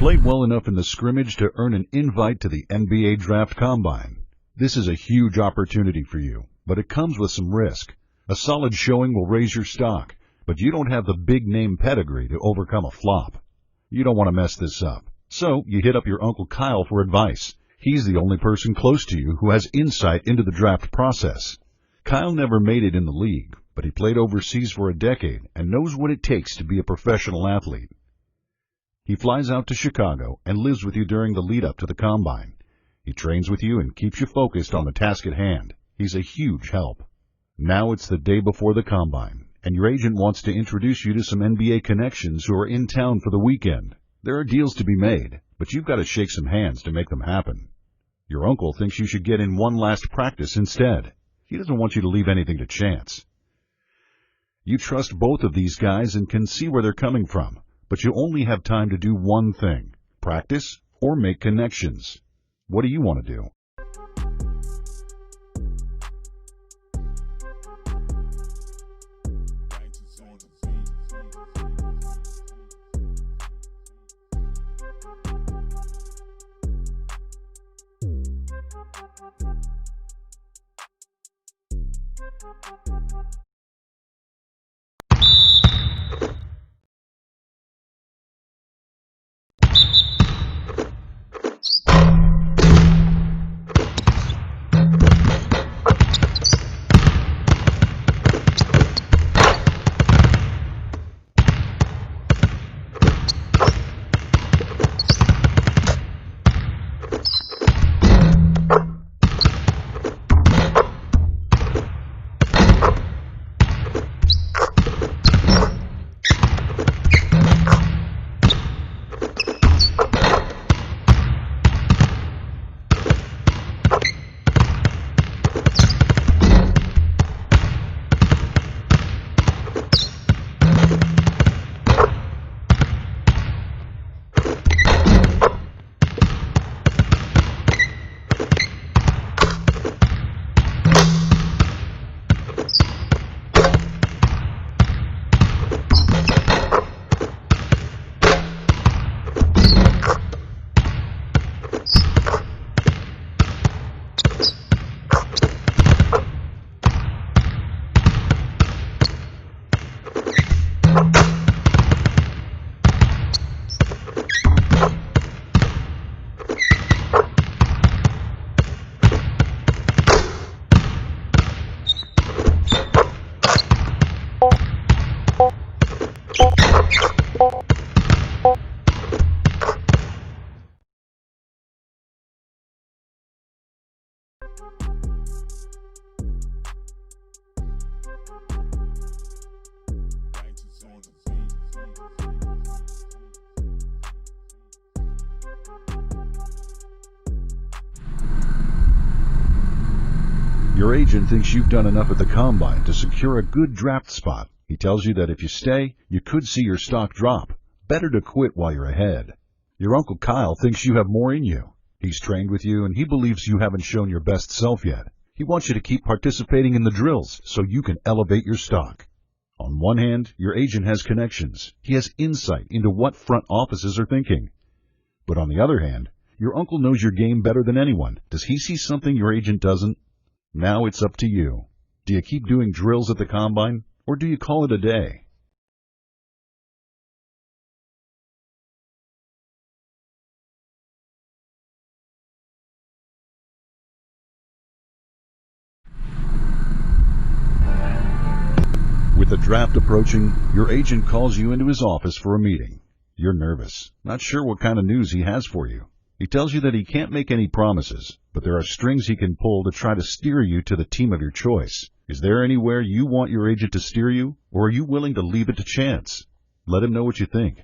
played well enough in the scrimmage to earn an invite to the NBA Draft Combine. This is a huge opportunity for you, but it comes with some risk. A solid showing will raise your stock, but you don't have the big-name pedigree to overcome a flop. You don't want to mess this up, so you hit up your Uncle Kyle for advice. He's the only person close to you who has insight into the draft process. Kyle never made it in the league, but he played overseas for a decade and knows what it takes to be a professional athlete. He flies out to Chicago and lives with you during the lead-up to the Combine. He trains with you and keeps you focused on the task at hand. He's a huge help. Now it's the day before the Combine, and your agent wants to introduce you to some NBA connections who are in town for the weekend. There are deals to be made, but you've got to shake some hands to make them happen. Your uncle thinks you should get in one last practice instead. He doesn't want you to leave anything to chance. You trust both of these guys and can see where they're coming from, but you only have time to do one thing: practice or make connections. What do you want to do? Your agent thinks you've done enough at the Combine to secure a good draft spot. He tells you that if you stay, you could see your stock drop. Better to quit while you're ahead. Your Uncle Kyle thinks you have more in you. He's trained with you, and he believes you haven't shown your best self yet. He wants you to keep participating in the drills so you can elevate your stock. On one hand, your agent has connections. He has insight into what front offices are thinking. But on the other hand, your uncle knows your game better than anyone. Does he see something your agent doesn't? Now it's up to you. Do you keep doing drills at the Combine, or do you call it a day? With the draft approaching, your agent calls you into his office for a meeting. You're nervous, not sure what kind of news he has for you. He tells you that he can't make any promises, but there are strings he can pull to try to steer you to the team of your choice. Is there anywhere you want your agent to steer you, or are you willing to leave it to chance? Let him know what you think.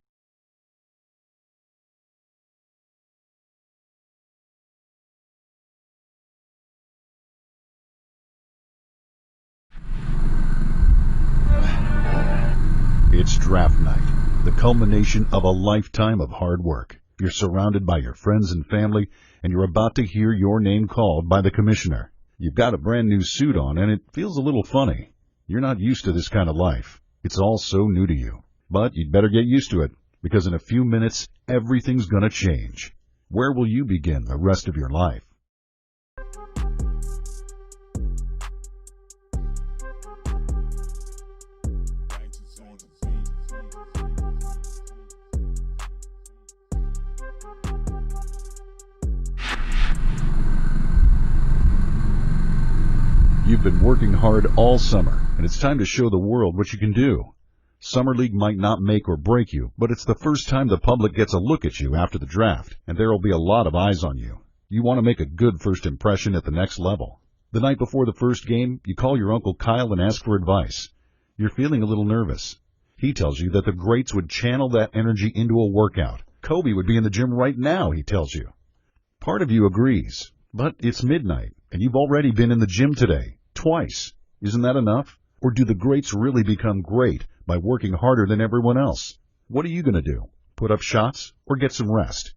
It's draft night, the culmination of a lifetime of hard work. You're surrounded by your friends and family, and you're about to hear your name called by the commissioner. You've got a brand new suit on, and it feels a little funny. You're not used to this kind of life. It's all so new to you. But you'd better get used to it, because in a few minutes, everything's gonna change. Where will you begin the rest of your life? You've been working hard all summer, and it's time to show the world what you can do. Summer League might not make or break you, but it's the first time the public gets a look at you after the draft, and there will be a lot of eyes on you. You want to make a good first impression at the next level. The night before the first game, you call your Uncle Kyle and ask for advice. You're feeling a little nervous. He tells you that the greats would channel that energy into a workout. Kobe would be in the gym right now, he tells you. Part of you agrees, but it's midnight, and you've already been in the gym today. Twice. Isn't that enough? Or do the greats really become great by working harder than everyone else? What are you going to do? Put up shots or get some rest?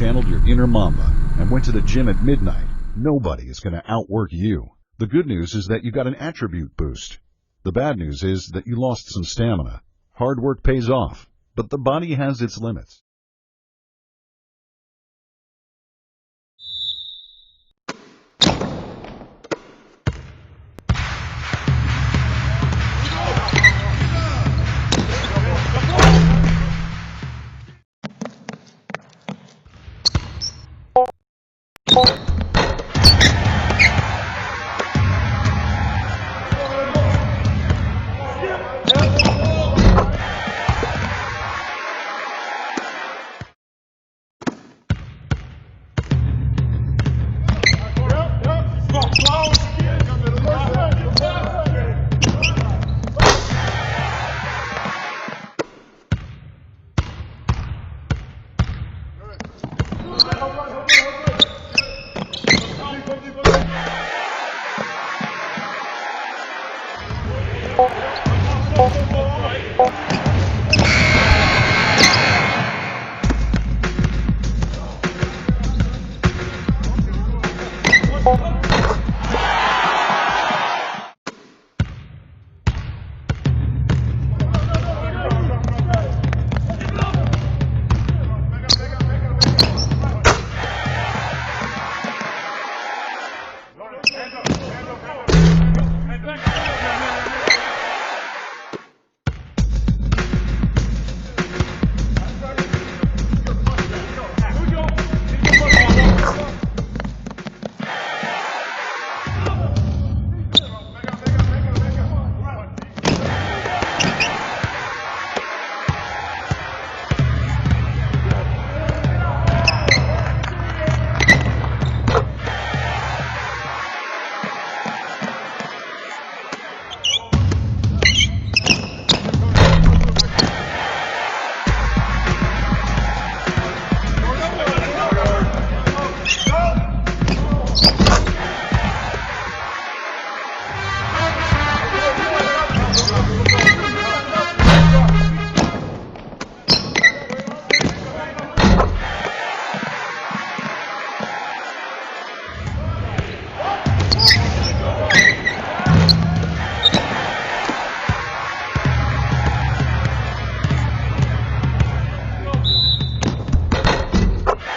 Channeled your inner Mamba and went to the gym at midnight. Nobody is going to outwork you. The good news is that you got an attribute boost. The bad news is that you lost some stamina. Hard work pays off, but the body has its limits.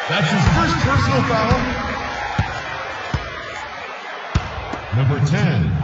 That's his first personal foul. Number 10.